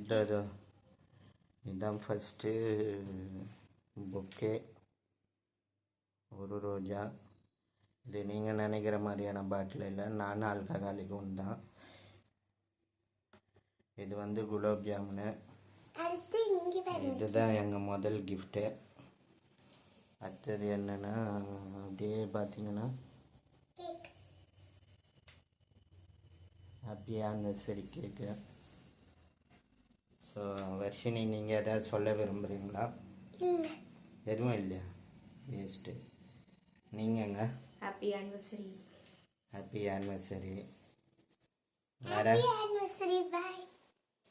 இதோ இதுதான் first bouquet, ஒரு ரோஜா. இது நீங்கள் நினைக்கிற மாதிரியான பாட்டில் இல்லை, நான் ஆல்கஹாலிக் ஒன்று தான். இது வந்து குலாப் ஜாமுனு. இதுதான் எங்கள் முதல் கிஃப்ட்டு. அடுத்தது என்னென்னா, அப்படியே பார்த்தீங்கன்னா happy anniversary cake. So Varshini, நீங்கள் எதாவது சொல்ல விரும்புகிறீங்களா? எதுவும் இல்லையா? வேஸ்ட்டு. நீங்கங்க? Happy anniversary. Happy anniversary. வேற ஆனிவர்சரி. பை.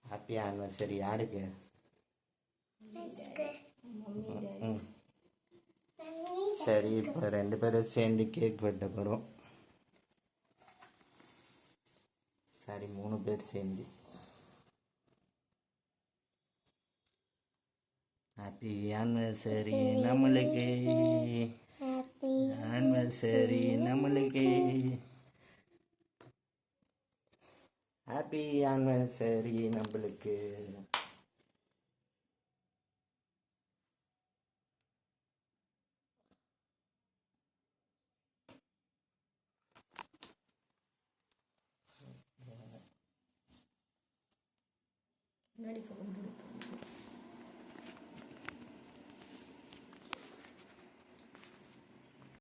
ஹாப்பி ஆனிவர்சரி யாருக்கு? சரி, இப்போ 2 பேரும் சேர்ந்து கேக் வெட்ட போகிறோம். சரி, 3 பேர் சேர்ந்து. ஹாப்பி ஆனிவர்சரி நம்மளுக்கு, ஆனிவர்சரி நம்மளுக்கு, ஹாப்பி ஆனிவர்சரி நம்மளுக்கு. முன்னாடி போக முடியும்.